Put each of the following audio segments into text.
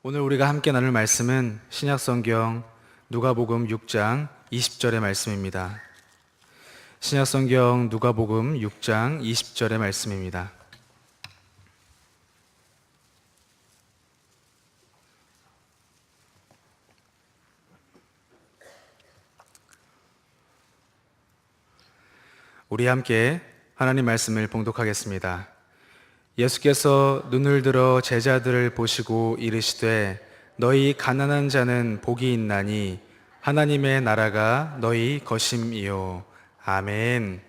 오늘 우리가 함께 나눌 말씀은 신약성경 누가복음 6장 20절의 말씀입니다. 신약성경 누가복음 6장 20절의 말씀입니다. 우리 함께 하나님 말씀을 봉독하겠습니다. 예수께서 눈을 들어 제자들을 보시고 이르시되 너희 가난한 자는 복이 있나니 하나님의 나라가 너희 것임이요. 아멘.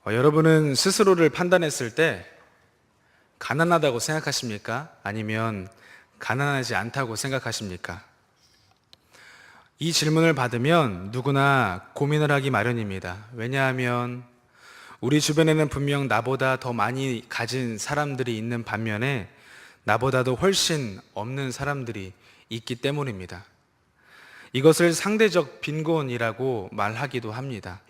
여러분은 스스로를 판단했을 때 가난하다고 생각하십니까? 아니면 가난하지 않다고 생각하십니까? 이 질문을 받으면 누구나 고민을 하기 마련입니다. 왜냐하면 우리 주변에는 분명 나보다 더 많이 가진 사람들이 있는 반면에 나보다도 훨씬 없는 사람들이 있기 때문입니다. 이것을 상대적 빈곤이라고 말하기도 합니다.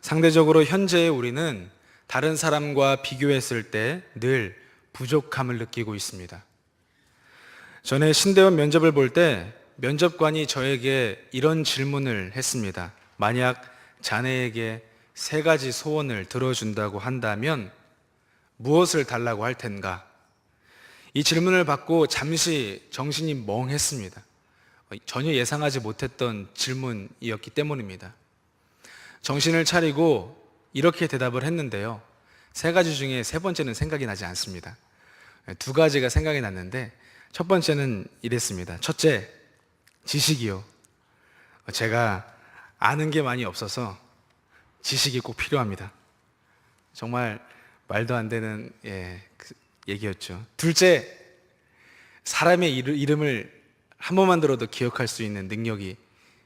상대적으로 현재의 우리는 다른 사람과 비교했을 때 늘 부족함을 느끼고 있습니다. 전에 신대원 면접을 볼 때 면접관이 저에게 이런 질문을 했습니다. 만약 자네에게 3가지 소원을 들어준다고 한다면 무엇을 달라고 할 텐가? 이 질문을 받고 잠시 정신이 멍했습니다. 전혀 예상하지 못했던 질문이었기 때문입니다. 정신을 차리고 이렇게 대답을 했는데요. 3가지 중에 3번째는 생각이 나지 않습니다. 2가지가 생각이 났는데 첫 번째는 이랬습니다. 첫째, 지식이요. 제가 아는 게 많이 없어서 지식이 꼭 필요합니다. 정말 말도 안 되는 얘기였죠. 둘째, 사람의 이름을 한 번만 들어도 기억할 수 있는 능력이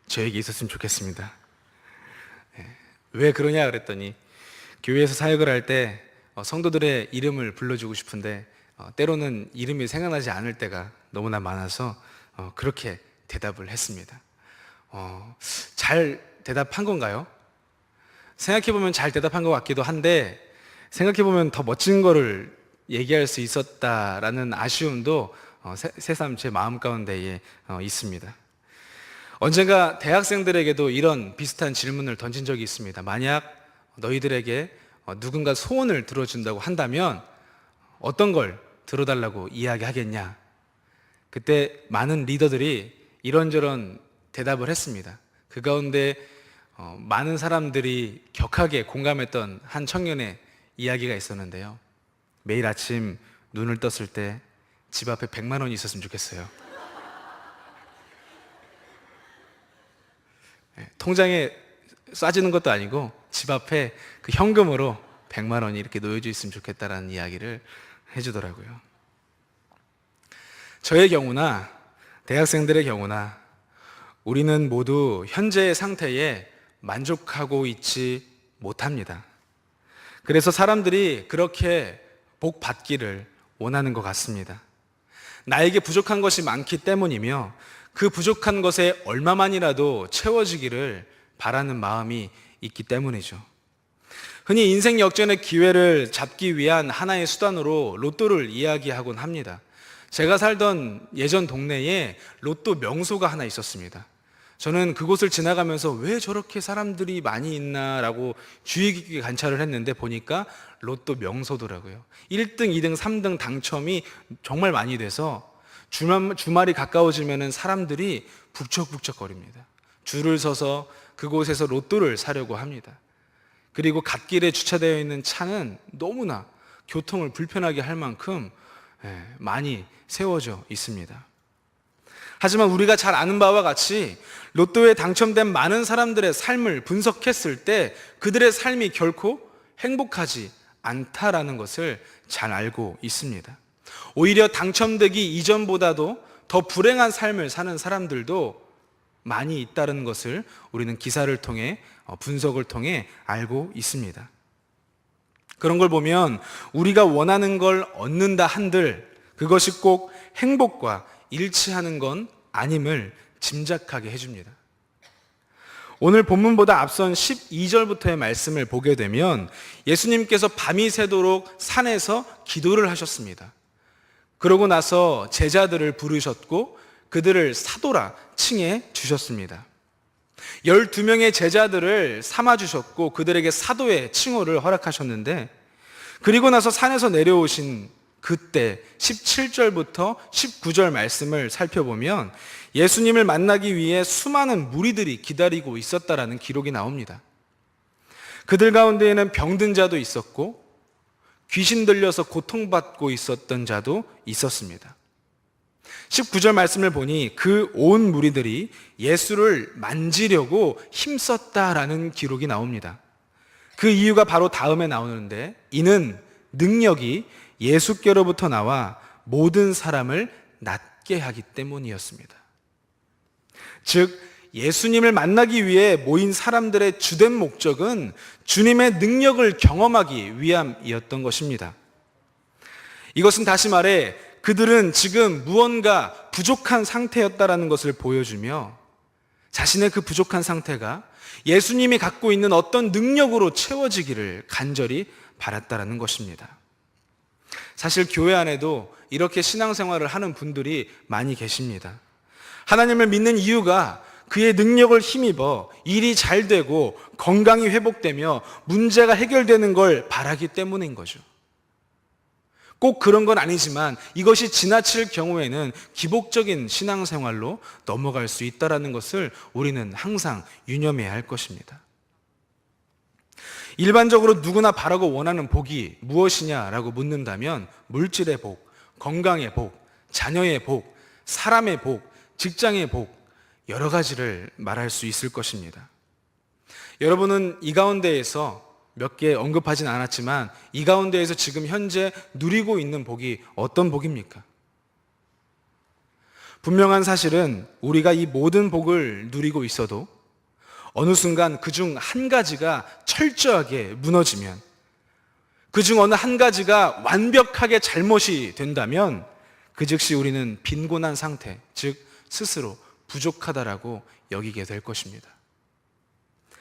저에게 있었으면 좋겠습니다. 왜 그러냐 그랬더니 교회에서 사역을 할 때 성도들의 이름을 불러주고 싶은데 때로는 이름이 생각나지 않을 때가 너무나 많아서 그렇게 대답을 했습니다. 잘 대답한 건가요? 생각해보면 잘 대답한 것 같기도 한데 생각해보면 더 멋진 거를 얘기할 수 있었다라는 아쉬움도 새삼 제 마음 가운데에 있습니다. 언젠가 대학생들에게도 이런 비슷한 질문을 던진 적이 있습니다. 만약 너희들에게 누군가 소원을 들어준다고 한다면 어떤 걸 들어달라고 이야기하겠냐? 그때 많은 리더들이 이런저런 대답을 했습니다. 그 가운데 많은 사람들이 격하게 공감했던 한 청년의 이야기가 있었는데요. 매일 아침 눈을 떴을 때 집 앞에 100만 원이 있었으면 좋겠어요. 통장에 쏴지는 것도 아니고 집 앞에 그 현금으로 100만 원이 이렇게 놓여져 있으면 좋겠다라는 이야기를 해주더라고요. 저의 경우나 대학생들의 경우나 우리는 모두 현재의 상태에 만족하고 있지 못합니다. 그래서 사람들이 그렇게 복 받기를 원하는 것 같습니다. 나에게 부족한 것이 많기 때문이며 그 부족한 것에 얼마만이라도 채워지기를 바라는 마음이 있기 때문이죠. 흔히 인생 역전의 기회를 잡기 위한 하나의 수단으로 로또를 이야기하곤 합니다. 제가 살던 예전 동네에 로또 명소가 하나 있었습니다. 저는 그곳을 지나가면서 왜 저렇게 사람들이 많이 있나라고 주의 깊게 관찰을 했는데 보니까 로또 명소더라고요. 1등, 2등, 3등 당첨이 정말 많이 돼서 주말이 가까워지면 사람들이 북적북적거립니다. 줄을 서서 그곳에서 로또를 사려고 합니다. 그리고 갓길에 주차되어 있는 차는 너무나 교통을 불편하게 할 만큼 많이 세워져 있습니다. 하지만 우리가 잘 아는 바와 같이 로또에 당첨된 많은 사람들의 삶을 분석했을 때 그들의 삶이 결코 행복하지 않다라는 것을 잘 알고 있습니다. 오히려 당첨되기 이전보다도 더 불행한 삶을 사는 사람들도 많이 있다는 것을 우리는 기사를 통해 분석을 통해 알고 있습니다. 그런 걸 보면 우리가 원하는 걸 얻는다 한들 그것이 꼭 행복과 일치하는 건 아님을 짐작하게 해줍니다. 오늘 본문보다 앞선 12절부터의 말씀을 보게 되면 예수님께서 밤이 새도록 산에서 기도를 하셨습니다. 그러고 나서 제자들을 부르셨고 그들을 사도라 칭해 주셨습니다. 12명의 제자들을 삼아주셨고 그들에게 사도의 칭호를 허락하셨는데, 그리고 나서 산에서 내려오신 그때 17절부터 19절 말씀을 살펴보면 예수님을 만나기 위해 수많은 무리들이 기다리고 있었다라는 기록이 나옵니다. 그들 가운데에는 병든 자도 있었고 귀신 들려서 고통받고 있었던 자도 있었습니다. 19절 말씀을 보니 그 온 무리들이 예수를 만지려고 힘썼다라는 기록이 나옵니다. 그 이유가 바로 다음에 나오는데, 이는 능력이 예수께로부터 나와 모든 사람을 낫게 하기 때문이었습니다. 즉 예수님을 만나기 위해 모인 사람들의 주된 목적은 주님의 능력을 경험하기 위함이었던 것입니다. 이것은 다시 말해 그들은 지금 무언가 부족한 상태였다라는 것을 보여주며, 자신의 그 부족한 상태가 예수님이 갖고 있는 어떤 능력으로 채워지기를 간절히 바랐다라는 것입니다. 사실 교회 안에도 이렇게 신앙생활을 하는 분들이 많이 계십니다. 하나님을 믿는 이유가 그의 능력을 힘입어 일이 잘 되고 건강이 회복되며 문제가 해결되는 걸 바라기 때문인 거죠. 꼭 그런 건 아니지만 이것이 지나칠 경우에는 기복적인 신앙생활로 넘어갈 수 있다는 것을 우리는 항상 유념해야 할 것입니다. 일반적으로 누구나 바라고 원하는 복이 무엇이냐라고 묻는다면 물질의 복, 건강의 복, 자녀의 복, 사람의 복, 직장의 복, 여러 가지를 말할 수 있을 것입니다. 여러분은 이 가운데에서 몇 개 언급하진 않았지만 이 가운데에서 지금 현재 누리고 있는 복이 어떤 복입니까? 분명한 사실은 우리가 이 모든 복을 누리고 있어도 어느 순간 그중 한 가지가 철저하게 무너지면, 그중 어느 한 가지가 완벽하게 잘못이 된다면 그 즉시 우리는 빈곤한 상태, 즉 스스로 부족하다라고 여기게 될 것입니다.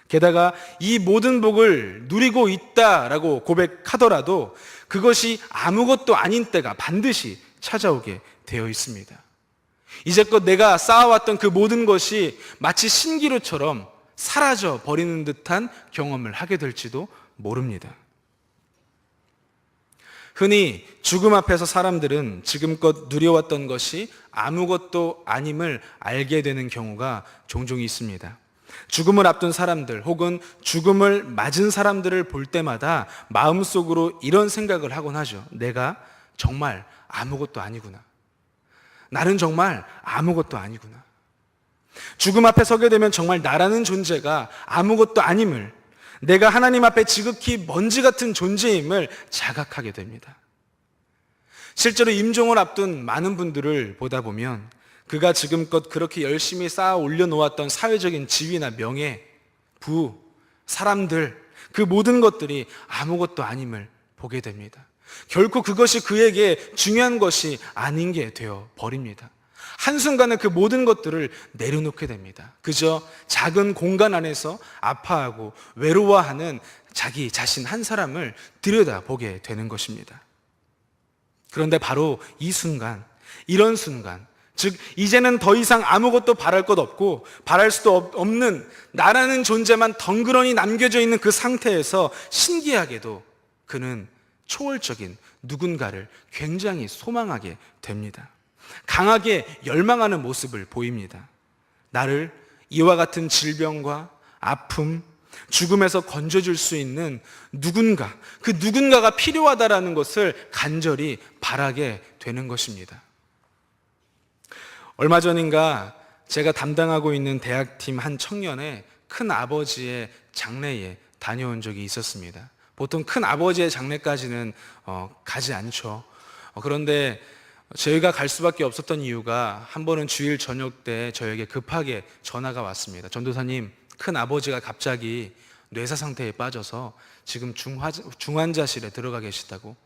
게다가 이 모든 복을 누리고 있다라고 고백하더라도 그것이 아무것도 아닌 때가 반드시 찾아오게 되어 있습니다. 이제껏 내가 쌓아왔던 그 모든 것이 마치 신기루처럼 사라져 버리는 듯한 경험을 하게 될지도 모릅니다. 흔히 죽음 앞에서 사람들은 지금껏 누려왔던 것이 아무것도 아님을 알게 되는 경우가 종종 있습니다. 죽음을 앞둔 사람들 혹은 죽음을 맞은 사람들을 볼 때마다 마음속으로 이런 생각을 하곤 하죠. 내가 정말 아무것도 아니구나. 나는 정말 아무것도 아니구나. 죽음 앞에 서게 되면 정말 나라는 존재가 아무것도 아님을, 내가 하나님 앞에 지극히 먼지 같은 존재임을 자각하게 됩니다. 실제로 임종을 앞둔 많은 분들을 보다 보면 그가 지금껏 그렇게 열심히 쌓아 올려놓았던 사회적인 지위나 명예, 부, 사람들, 그 모든 것들이 아무것도 아님을 보게 됩니다. 결코 그것이 그에게 중요한 것이 아닌 게 되어 버립니다. 한순간에 그 모든 것들을 내려놓게 됩니다. 그저 작은 공간 안에서 아파하고 외로워하는 자기 자신 한 사람을 들여다보게 되는 것입니다. 그런데 바로 이 순간, 이런 순간, 즉 이제는 더 이상 아무것도 바랄 것 없고 바랄 수도 없는 나라는 존재만 덩그러니 남겨져 있는 그 상태에서 신기하게도 그는 초월적인 누군가를 굉장히 소망하게 됩니다. 강하게 열망하는 모습을 보입니다. 나를 이와 같은 질병과 아픔, 죽음에서 건져줄 수 있는 누군가, 그 누군가가 필요하다라는 것을 간절히 바라게 되는 것입니다. 얼마 전인가 제가 담당하고 있는 대학팀 한 청년의 큰 아버지의 장례에 다녀온 적이 있었습니다. 보통 큰 아버지의 장례까지는 가지 않죠. 그런데 저희가 갈 수밖에 없었던 이유가 한 번은 주일 저녁 때 저에게 급하게 전화가 왔습니다. 전도사님, 큰 아버지가 갑자기 뇌사 상태에 빠져서 지금 중환자실에 들어가 계시다고,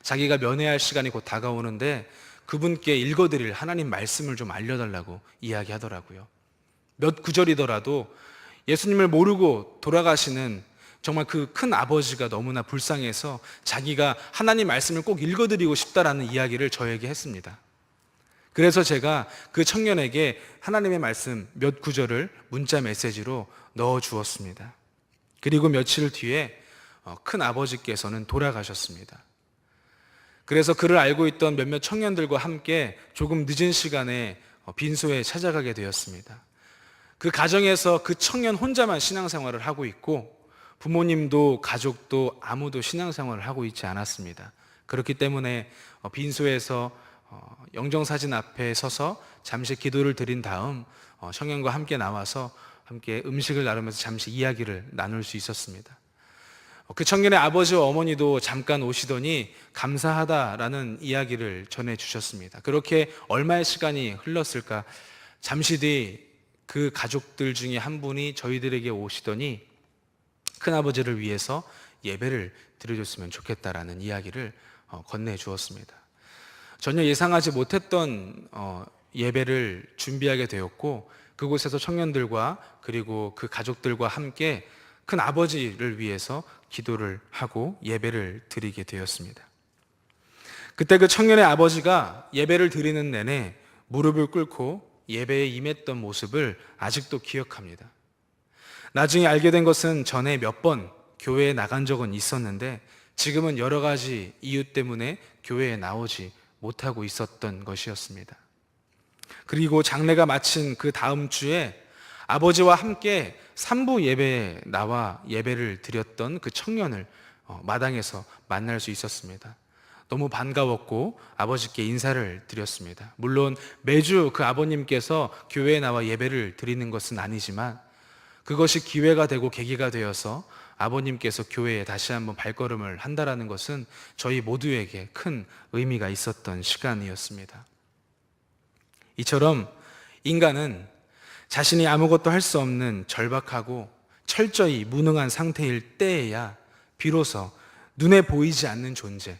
자기가 면회할 시간이 곧 다가오는데 그분께 읽어드릴 하나님 말씀을 좀 알려달라고 이야기하더라고요. 몇 구절이더라도 예수님을 모르고 돌아가시는 정말 그 큰 아버지가 너무나 불쌍해서 자기가 하나님 말씀을 꼭 읽어드리고 싶다라는 이야기를 저에게 했습니다. 그래서 제가 그 청년에게 하나님의 말씀 몇 구절을 문자 메시지로 넣어 주었습니다. 그리고 며칠 뒤에 큰 아버지께서는 돌아가셨습니다. 그래서 그를 알고 있던 몇몇 청년들과 함께 조금 늦은 시간에 빈소에 찾아가게 되었습니다. 그 가정에서 그 청년 혼자만 신앙생활을 하고 있고 부모님도 가족도 아무도 신앙생활을 하고 있지 않았습니다. 그렇기 때문에 빈소에서 영정사진 앞에 서서 잠시 기도를 드린 다음 청년과 함께 나와서 함께 음식을 나누면서 잠시 이야기를 나눌 수 있었습니다. 그 청년의 아버지와 어머니도 잠깐 오시더니 감사하다라는 이야기를 전해주셨습니다. 그렇게 얼마의 시간이 흘렀을까? 잠시 뒤 그 가족들 중에 한 분이 저희들에게 오시더니 큰아버지를 위해서 예배를 드려줬으면 좋겠다라는 이야기를 건네주었습니다. 전혀 예상하지 못했던 예배를 준비하게 되었고 그곳에서 청년들과 그리고 그 가족들과 함께 큰 아버지를 위해서 기도를 하고 예배를 드리게 되었습니다. 그때 그 청년의 아버지가 예배를 드리는 내내 무릎을 꿇고 예배에 임했던 모습을 아직도 기억합니다. 나중에 알게 된 것은 전에 몇 번 교회에 나간 적은 있었는데 지금은 여러 가지 이유 때문에 교회에 나오지 못하고 있었던 것이었습니다. 그리고 장례가 마친 그 다음 주에 아버지와 함께 산부 예배에 나와 예배를 드렸던 그 청년을 마당에서 만날 수 있었습니다. 너무 반가웠고 아버지께 인사를 드렸습니다. 물론 매주 그 아버님께서 교회에 나와 예배를 드리는 것은 아니지만 그것이 기회가 되고 계기가 되어서 아버님께서 교회에 다시 한번 발걸음을 한다라는 것은 저희 모두에게 큰 의미가 있었던 시간이었습니다. 이처럼 인간은 자신이 아무것도 할 수 없는 절박하고 철저히 무능한 상태일 때에야 비로소 눈에 보이지 않는 존재,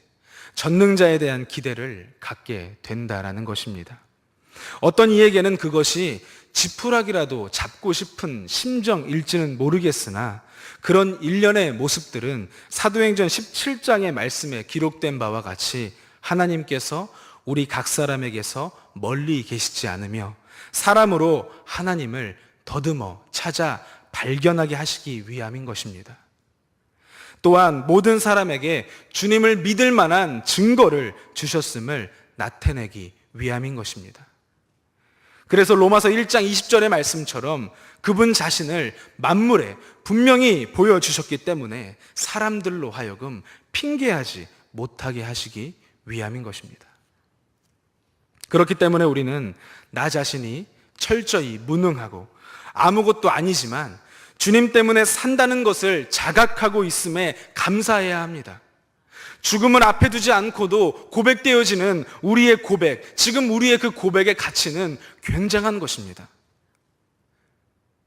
전능자에 대한 기대를 갖게 된다라는 것입니다. 어떤 이에게는 그것이 지푸라기라도 잡고 싶은 심정일지는 모르겠으나 그런 일련의 모습들은 사도행전 17장의 말씀에 기록된 바와 같이 하나님께서 우리 각 사람에게서 멀리 계시지 않으며 사람으로 하나님을 더듬어 찾아 발견하게 하시기 위함인 것입니다. 또한 모든 사람에게 주님을 믿을 만한 증거를 주셨음을 나타내기 위함인 것입니다. 그래서 로마서 1장 20절의 말씀처럼 그분 자신을 만물에 분명히 보여주셨기 때문에 사람들로 하여금 핑계하지 못하게 하시기 위함인 것입니다. 그렇기 때문에 우리는 나 자신이 철저히 무능하고 아무것도 아니지만 주님 때문에 산다는 것을 자각하고 있음에 감사해야 합니다. 죽음을 앞에 두지 않고도 고백되어지는 우리의 고백, 지금 우리의 그 고백의 가치는 굉장한 것입니다.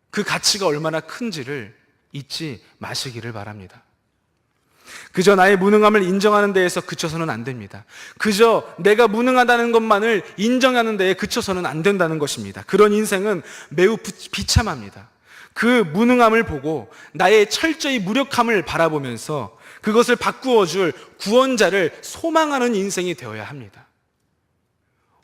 그 가치가 얼마나 큰지를 잊지 마시기를 바랍니다. 그저 나의 무능함을 인정하는 데에서 그쳐서는 안 됩니다. 그저 내가 무능하다는 것만을 인정하는 데에 그쳐서는 안 된다는 것입니다. 그런 인생은 매우 비참합니다. 그 무능함을 보고 나의 철저히 무력함을 바라보면서 그것을 바꾸어 줄 구원자를 소망하는 인생이 되어야 합니다.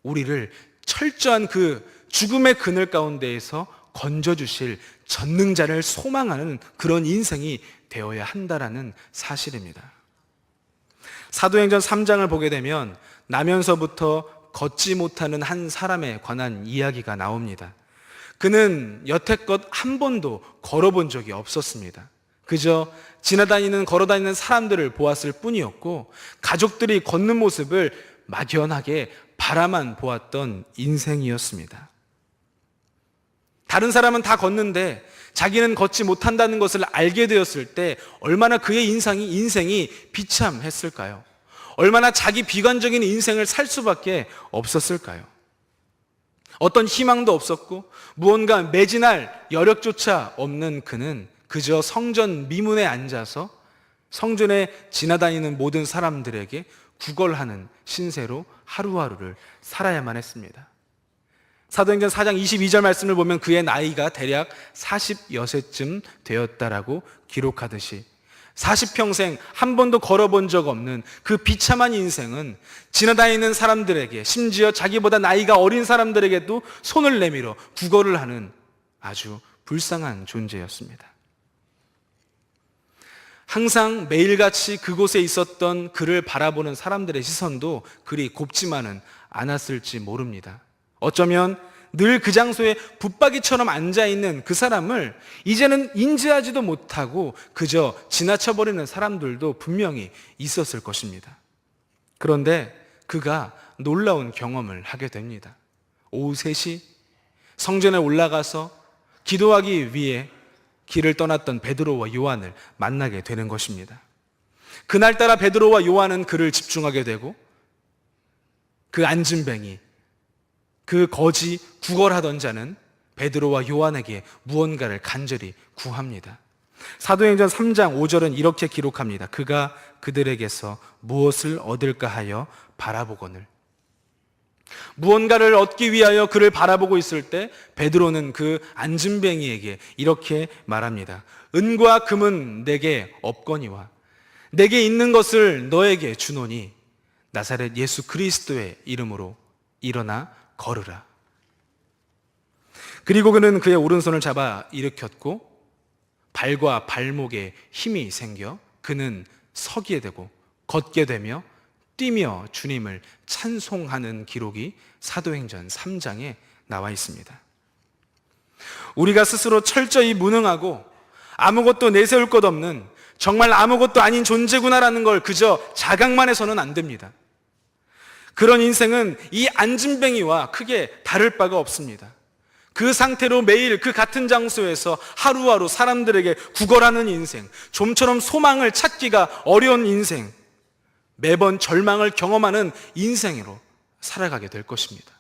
우리를 철저한 그 죽음의 그늘 가운데에서 건져주실 전능자를 소망하는 그런 인생이 되어야 한다라는 사실입니다. 사도행전 3장을 보게 되면 나면서부터 걷지 못하는 한 사람에 관한 이야기가 나옵니다. 그는 여태껏 한 번도 걸어본 적이 없었습니다. 그저 걸어다니는 사람들을 보았을 뿐이었고 가족들이 걷는 모습을 막연하게 바라만 보았던 인생이었습니다. 다른 사람은 다 걷는데 자기는 걷지 못한다는 것을 알게 되었을 때 얼마나 그의 인생이 비참했을까요? 얼마나 자기 비관적인 인생을 살 수밖에 없었을까요? 어떤 희망도 없었고 무언가 매진할 여력조차 없는 그는 그저 성전 미문에 앉아서 성전에 지나다니는 모든 사람들에게 구걸하는 신세로 하루하루를 살아야만 했습니다. 사도행전 4장 22절 말씀을 보면 그의 나이가 대략 40여세쯤 되었다라고 기록하듯이 40평생 한 번도 걸어본 적 없는 그 비참한 인생은 지나다니는 사람들에게, 심지어 자기보다 나이가 어린 사람들에게도 손을 내밀어 구걸을 하는 아주 불쌍한 존재였습니다. 항상 매일같이 그곳에 있었던 그를 바라보는 사람들의 시선도 그리 곱지만은 않았을지 모릅니다. 어쩌면 늘 그 장소에 붙박이처럼 앉아있는 그 사람을 이제는 인지하지도 못하고 그저 지나쳐버리는 사람들도 분명히 있었을 것입니다. 그런데 그가 놀라운 경험을 하게 됩니다. 오후 3시 성전에 올라가서 기도하기 위해 길을 떠났던 베드로와 요한을 만나게 되는 것입니다. 그날따라 베드로와 요한은 그를 집중하게 되고 그 안진뱅이, 그 거지 구걸하던 자는 베드로와 요한에게 무언가를 간절히 구합니다. 사도행전 3장 5절은 이렇게 기록합니다. 그가 그들에게서 무엇을 얻을까 하여 바라보거늘. 무언가를 얻기 위하여 그를 바라보고 있을 때 베드로는 그 안진뱅이에게 이렇게 말합니다. 은과 금은 내게 없거니와 내게 있는 것을 너에게 주노니 나사렛 예수 그리스도의 이름으로 일어나 걸으라. 그리고 그는 그의 오른손을 잡아 일으켰고 발과 발목에 힘이 생겨 그는 서기에 되고 걷게 되며 뛰며 주님을 찬송하는 기록이 사도행전 3장에 나와 있습니다. 우리가 스스로 철저히 무능하고 아무것도 내세울 것 없는 정말 아무것도 아닌 존재구나라는 걸 그저 자각만 해서는 안 됩니다. 그런 인생은 이 안진뱅이와 크게 다를 바가 없습니다. 그 상태로 매일 그 같은 장소에서 하루하루 사람들에게 구걸하는 인생, 좀처럼 소망을 찾기가 어려운 인생, 매번 절망을 경험하는 인생으로 살아가게 될 것입니다.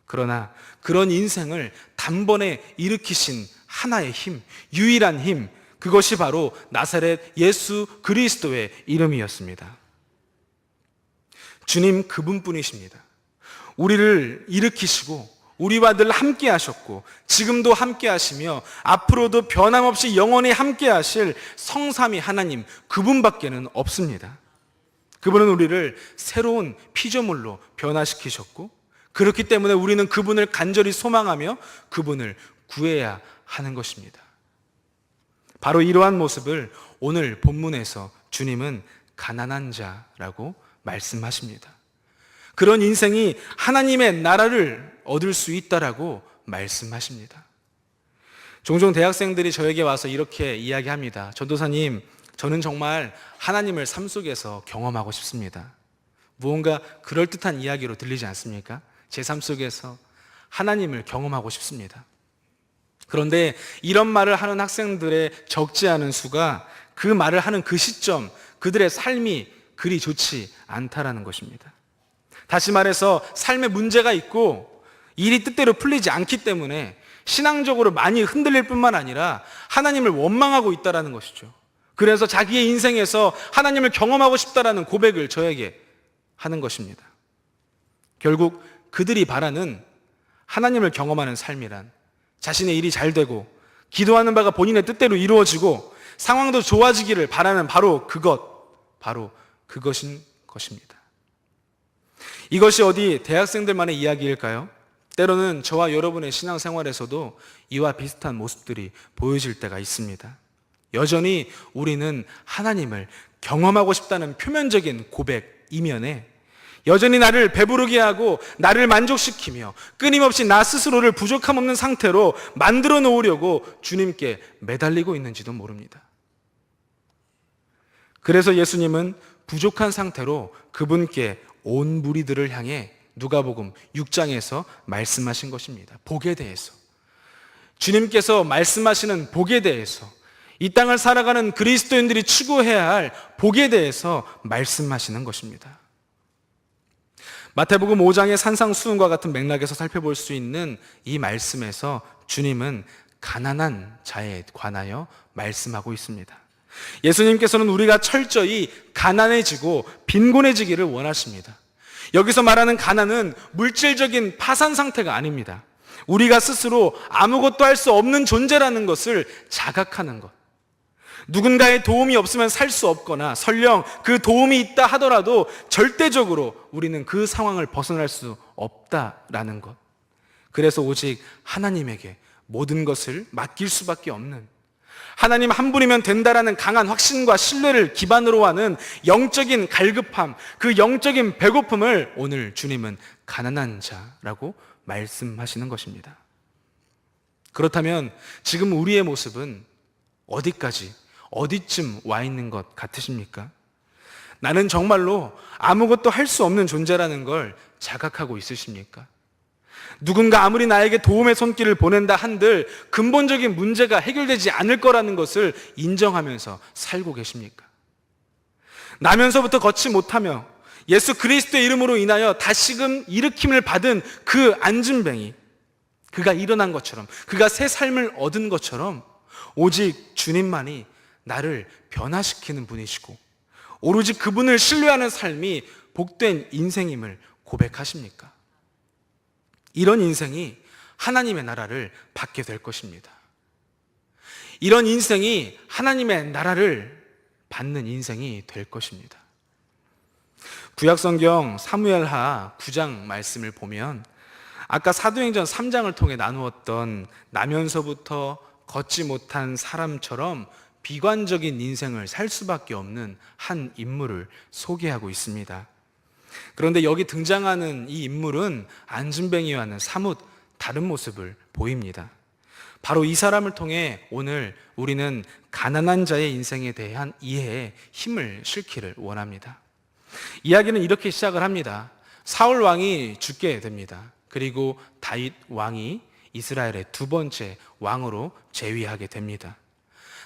그러나 그런 인생을 단번에 일으키신 하나의 힘, 유일한 힘, 그것이 바로 나사렛 예수 그리스도의 이름이었습니다. 주님 그분뿐이십니다. 우리를 일으키시고 우리와 늘 함께 하셨고 지금도 함께 하시며 앞으로도 변함없이 영원히 함께 하실 성삼위 하나님 그분밖에는 없습니다. 그분은 우리를 새로운 피조물로 변화시키셨고 그렇기 때문에 우리는 그분을 간절히 소망하며 그분을 구해야 하는 것입니다. 바로 이러한 모습을 오늘 본문에서 주님은 가난한 자라고 말씀하십니다. 그런 인생이 하나님의 나라를 얻을 수 있다라고 말씀하십니다. 종종 대학생들이 저에게 와서 이렇게 이야기합니다. 전도사님, 저는 정말 하나님을 삶 속에서 경험하고 싶습니다. 무언가 그럴듯한 이야기로 들리지 않습니까? 제 삶 속에서 하나님을 경험하고 싶습니다. 그런데 이런 말을 하는 학생들의 적지 않은 수가 그 말을 하는 그 시점, 그들의 삶이 그리 좋지 않다라는 것입니다. 다시 말해서 삶에 문제가 있고 일이 뜻대로 풀리지 않기 때문에 신앙적으로 많이 흔들릴 뿐만 아니라 하나님을 원망하고 있다는 것이죠. 그래서 자기의 인생에서 하나님을 경험하고 싶다라는 고백을 저에게 하는 것입니다. 결국 그들이 바라는 하나님을 경험하는 삶이란 자신의 일이 잘 되고 기도하는 바가 본인의 뜻대로 이루어지고 상황도 좋아지기를 바라는 바로 그것인 것입니다. 이것이 어디 대학생들만의 이야기일까요? 때로는 저와 여러분의 신앙생활에서도 이와 비슷한 모습들이 보여질 때가 있습니다. 여전히 우리는 하나님을 경험하고 싶다는 표면적인 고백 이면에 여전히 나를 배부르게 하고 나를 만족시키며 끊임없이 나 스스로를 부족함 없는 상태로 만들어 놓으려고 주님께 매달리고 있는지도 모릅니다. 그래서 예수님은 부족한 상태로 그분께 온 무리들을 향해 누가복음 6장에서 말씀하신 것입니다. 복에 대해서, 주님께서 말씀하시는 복에 대해서, 이 땅을 살아가는 그리스도인들이 추구해야 할 복에 대해서 말씀하시는 것입니다. 마태복음 5장의 산상수훈과 같은 맥락에서 살펴볼 수 있는 이 말씀에서 주님은 가난한 자에 관하여 말씀하고 있습니다. 예수님께서는 우리가 철저히 가난해지고 빈곤해지기를 원하십니다. 여기서 말하는 가난은 물질적인 파산 상태가 아닙니다. 우리가 스스로 아무것도 할 수 없는 존재라는 것을 자각하는 것. 누군가의 도움이 없으면 살 수 없거나 설령 그 도움이 있다 하더라도 절대적으로 우리는 그 상황을 벗어날 수 없다라는 것. 그래서 오직 하나님에게 모든 것을 맡길 수밖에 없는, 하나님 한 분이면 된다라는 강한 확신과 신뢰를 기반으로 하는 영적인 갈급함, 그 영적인 배고픔을 오늘 주님은 가난한 자라고 말씀하시는 것입니다. 그렇다면 지금 우리의 모습은 어디까지, 어디쯤 와 있는 것 같으십니까? 나는 정말로 아무것도 할 수 없는 존재라는 걸 자각하고 있으십니까? 누군가 아무리 나에게 도움의 손길을 보낸다 한들 근본적인 문제가 해결되지 않을 거라는 것을 인정하면서 살고 계십니까? 나면서부터 걷지 못하며 예수 그리스도의 이름으로 인하여 다시금 일으킴을 받은 그 안진뱅이, 그가 일어난 것처럼, 그가 새 삶을 얻은 것처럼 오직 주님만이 나를 변화시키는 분이시고 오로지 그분을 신뢰하는 삶이 복된 인생임을 고백하십니까? 이런 인생이 하나님의 나라를 받게 될 것입니다. 이런 인생이 하나님의 나라를 받는 인생이 될 것입니다. 구약성경 사무엘하 9장 말씀을 보면 아까 사도행전 3장을 통해 나누었던 나면서부터 걷지 못한 사람처럼 비관적인 인생을 살 수밖에 없는 한 인물을 소개하고 있습니다. 그런데 여기 등장하는 이 인물은 안진뱅이와는 사뭇 다른 모습을 보입니다. 바로 이 사람을 통해 오늘 우리는 가난한 자의 인생에 대한 이해에 힘을 실기를 원합니다. 이야기는 이렇게 시작을 합니다. 사울 왕이 죽게 됩니다. 그리고 다윗 왕이 이스라엘의 두 번째 왕으로 재위하게 됩니다.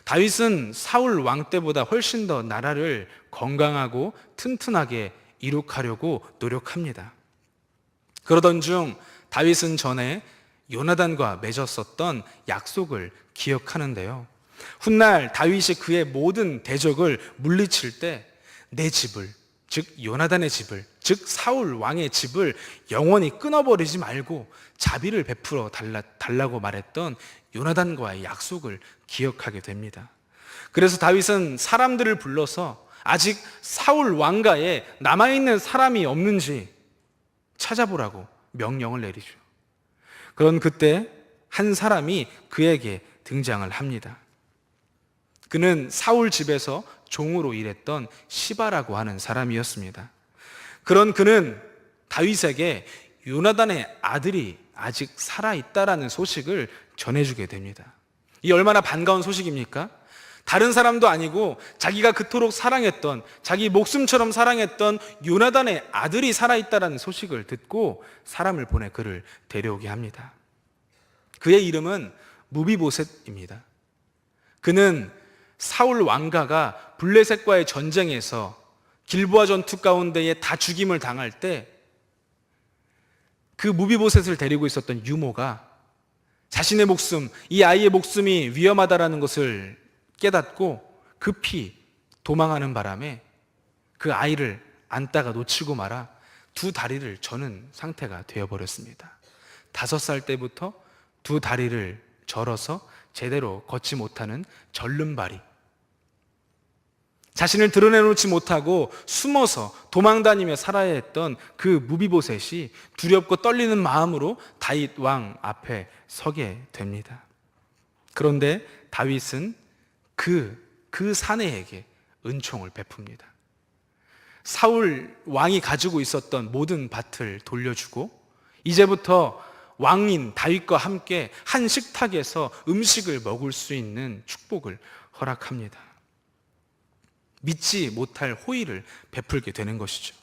다윗은 사울 왕 때보다 훨씬 더 나라를 건강하고 튼튼하게 이룩하려고 노력합니다. 그러던 중 다윗은 전에 요나단과 맺었었던 약속을 기억하는데요. 훗날 다윗이 그의 모든 대적을 물리칠 때 내 집을, 즉 요나단의 집을, 즉 사울 왕의 집을 영원히 끊어버리지 말고 자비를 베풀어 달라고 말했던 요나단과의 약속을 기억하게 됩니다. 그래서 다윗은 사람들을 불러서 아직 사울 왕가에 남아있는 사람이 없는지 찾아보라고 명령을 내리죠. 그런 그때 한 사람이 그에게 등장을 합니다. 그는 사울 집에서 종으로 일했던 시바라고 하는 사람이었습니다. 그런 그는 다윗에게 요나단의 아들이 아직 살아있다라는 소식을 전해주게 됩니다. 이 얼마나 반가운 소식입니까? 다른 사람도 아니고 자기가 그토록 사랑했던, 자기 목숨처럼 사랑했던 요나단의 아들이 살아있다라는 소식을 듣고 사람을 보내 그를 데려오게 합니다. 그의 이름은 무비보셋입니다. 그는 사울 왕가가 블레셋과의 전쟁에서 길보아 전투 가운데에 다 죽임을 당할 때 그 무비보셋을 데리고 있었던 유모가 자신의 목숨, 이 아이의 목숨이 위험하다라는 것을 깨닫고 급히 도망하는 바람에 그 아이를 안다가 놓치고 말아 두 다리를 저는 상태가 되어버렸습니다. 5살 때부터 두 다리를 절어서 제대로 걷지 못하는 절름발이, 자신을 드러내놓지 못하고 숨어서 도망다니며 살아야 했던 그 무비보셋이 두렵고 떨리는 마음으로 다윗 왕 앞에 서게 됩니다. 그런데 다윗은 그 사내에게 은총을 베풉니다. 사울 왕이 가지고 있었던 모든 밭을 돌려주고 이제부터 왕인 다윗과 함께 한 식탁에서 음식을 먹을 수 있는 축복을 허락합니다. 믿지 못할 호의를 베풀게 되는 것이죠.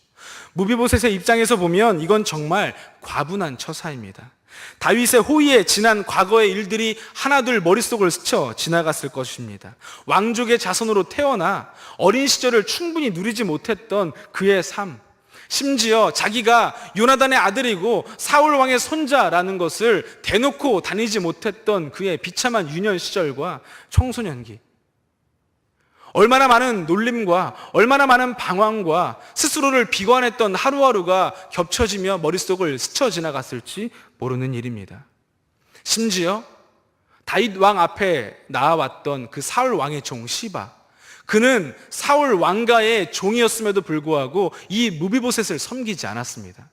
무비보셋의 입장에서 보면 이건 정말 과분한 처사입니다. 다윗의 호의에 지난 과거의 일들이 하나둘 머릿속을 스쳐 지나갔을 것입니다. 왕족의 자손으로 태어나 어린 시절을 충분히 누리지 못했던 그의 삶, 심지어 자기가 요나단의 아들이고 사울 왕의 손자라는 것을 대놓고 다니지 못했던 그의 비참한 유년 시절과 청소년기, 얼마나 많은 놀림과 얼마나 많은 방황과 스스로를 비관했던 하루하루가 겹쳐지며 머릿속을 스쳐 지나갔을지 모르는 일입니다. 심지어 다윗 왕 앞에 나와왔던 그 사울 왕의 종 시바, 그는 사울 왕가의 종이었음에도 불구하고 이 무비보셋을 섬기지 않았습니다.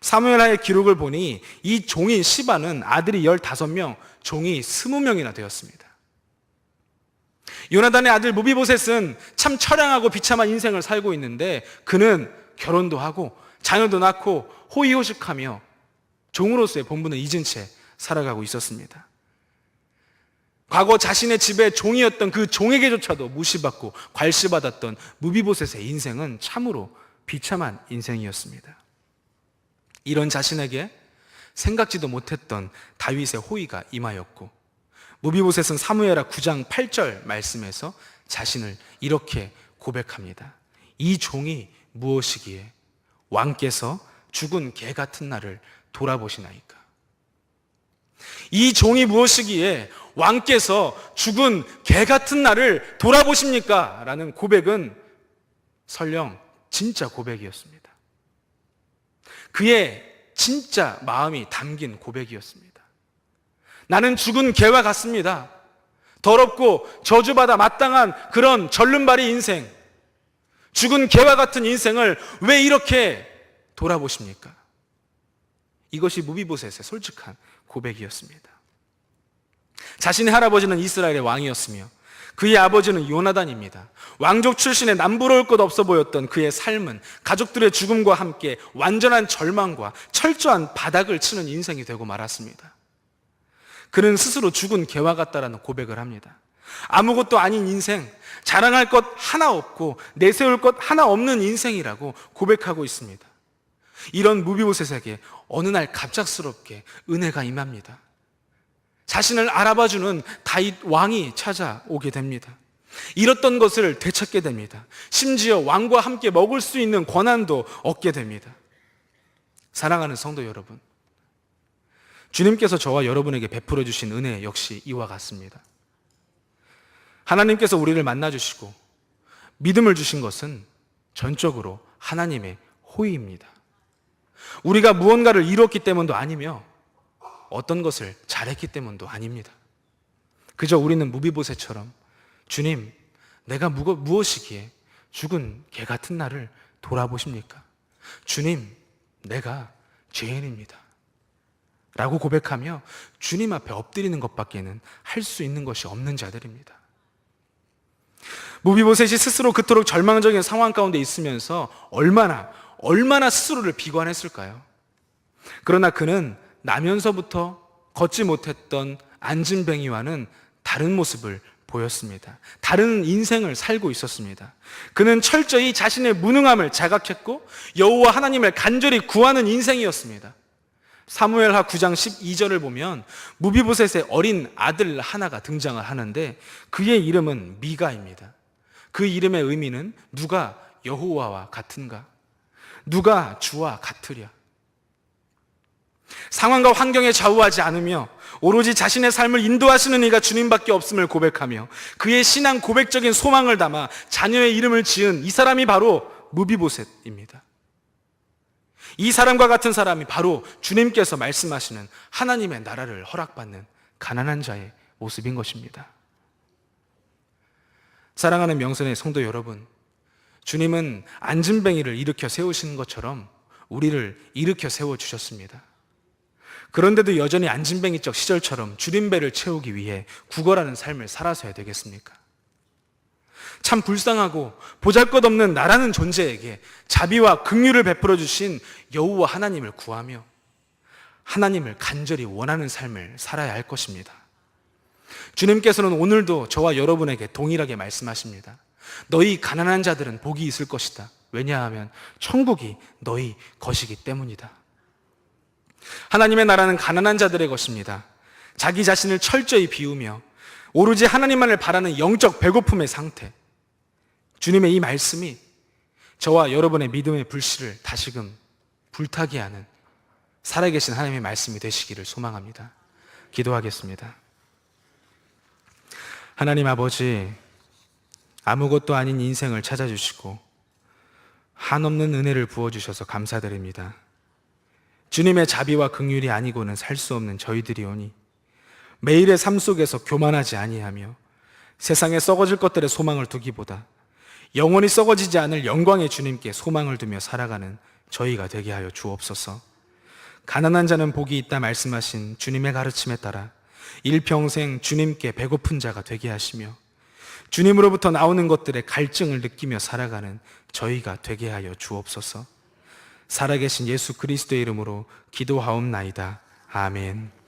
사무엘하의 기록을 보니 이 종인 시바는 아들이 15명, 종이 20명이나 되었습니다. 요나단의 아들 무비보셋은 참 처량하고 비참한 인생을 살고 있는데 그는 결혼도 하고 자녀도 낳고 호의호식하며 종으로서의 본분을 잊은 채 살아가고 있었습니다. 과거 자신의 집의 종이었던 그 종에게조차도 무시받고 괄시받았던 무비보셋의 인생은 참으로 비참한 인생이었습니다. 이런 자신에게 생각지도 못했던 다윗의 호의가 임하였고, 무비보셋은 사무엘하 9장 8절 말씀에서 자신을 이렇게 고백합니다. 이 종이 무엇이기에 왕께서 죽은 개 같은 나를 돌아보시나이까. 이 종이 무엇이기에 왕께서 죽은 개 같은 나를 돌아보십니까? 라는 고백은 설령 진짜 고백이었습니다. 그의 진짜 마음이 담긴 고백이었습니다. 나는 죽은 개와 같습니다. 더럽고 저주받아 마땅한 그런 절름발이 인생, 죽은 개와 같은 인생을 왜 이렇게 돌아보십니까? 이것이 무비보셋의 솔직한 고백이었습니다. 자신의 할아버지는 이스라엘의 왕이었으며 그의 아버지는 요나단입니다. 왕족 출신의 남부러울 것 없어 보였던 그의 삶은 가족들의 죽음과 함께 완전한 절망과 철저한 바닥을 치는 인생이 되고 말았습니다. 그는 스스로 죽은 개와 같다라는 고백을 합니다. 아무것도 아닌 인생, 자랑할 것 하나 없고 내세울 것 하나 없는 인생이라고 고백하고 있습니다. 이런 무비보셋에게 어느 날 갑작스럽게 은혜가 임합니다. 자신을 알아봐주는 다윗 왕이 찾아오게 됩니다. 잃었던 것을 되찾게 됩니다. 심지어 왕과 함께 먹을 수 있는 권한도 얻게 됩니다. 사랑하는 성도 여러분, 주님께서 저와 여러분에게 베풀어 주신 은혜 역시 이와 같습니다. 하나님께서 우리를 만나주시고 믿음을 주신 것은 전적으로 하나님의 호의입니다. 우리가 무언가를 이뤘기 때문도 아니며 어떤 것을 잘했기 때문도 아닙니다. 그저 우리는 무비보셋처럼 주님, 내가 무엇이기에 죽은 개 같은 나를 돌아보십니까? 주님, 내가 죄인입니다. 라고 고백하며 주님 앞에 엎드리는 것밖에는 할 수 있는 것이 없는 자들입니다. 무비보셋이 스스로 그토록 절망적인 상황 가운데 있으면서 얼마나 스스로를 비관했을까요? 그러나 그는 나면서부터 걷지 못했던 안진뱅이와는 다른 모습을 보였습니다. 다른 인생을 살고 있었습니다. 그는 철저히 자신의 무능함을 자각했고 여호와 하나님을 간절히 구하는 인생이었습니다. 사무엘하 9장 12절을 보면 무비보셋의 어린 아들 하나가 등장을 하는데 그의 이름은 미가입니다. 그 이름의 의미는 누가 여호와와 같은가? 누가 주와 같으랴? 상황과 환경에 좌우하지 않으며 오로지 자신의 삶을 인도하시는 이가 주님밖에 없음을 고백하며 그의 신앙 고백적인 소망을 담아 자녀의 이름을 지은 이 사람이 바로 무비보셋입니다. 이 사람과 같은 사람이 바로 주님께서 말씀하시는 하나님의 나라를 허락받는 가난한 자의 모습인 것입니다. 사랑하는 명선의 성도 여러분, 주님은 안진뱅이를 일으켜 세우시는 것처럼 우리를 일으켜 세워주셨습니다. 그런데도 여전히 안진뱅이적 시절처럼 줄임배를 채우기 위해 구걸하는 삶을 살아서야 되겠습니까? 참 불쌍하고 보잘것없는 나라는 존재에게 자비와 긍휼을 베풀어 주신 여호와 하나님을 구하며 하나님을 간절히 원하는 삶을 살아야 할 것입니다. 주님께서는 오늘도 저와 여러분에게 동일하게 말씀하십니다. 너희 가난한 자들은 복이 있을 것이다. 왜냐하면 천국이 너희 것이기 때문이다. 하나님의 나라는 가난한 자들의 것입니다. 자기 자신을 철저히 비우며 오로지 하나님만을 바라는 영적 배고픔의 상태. 주님의 이 말씀이 저와 여러분의 믿음의 불씨를 다시금 불타게 하는 살아계신 하나님의 말씀이 되시기를 소망합니다. 기도하겠습니다. 하나님 아버지, 아무것도 아닌 인생을 찾아주시고 한없는 은혜를 부어주셔서 감사드립니다. 주님의 자비와 긍휼이 아니고는 살 수 없는 저희들이오니 매일의 삶 속에서 교만하지 아니하며 세상에 썩어질 것들의 소망을 두기보다 영원히 썩어지지 않을 영광의 주님께 소망을 두며 살아가는 저희가 되게 하여 주옵소서. 가난한 자는 복이 있다 말씀하신 주님의 가르침에 따라 일평생 주님께 배고픈 자가 되게 하시며 주님으로부터 나오는 것들의 갈증을 느끼며 살아가는 저희가 되게 하여 주옵소서. 살아계신 예수 그리스도의 이름으로 기도하옵나이다. 아멘.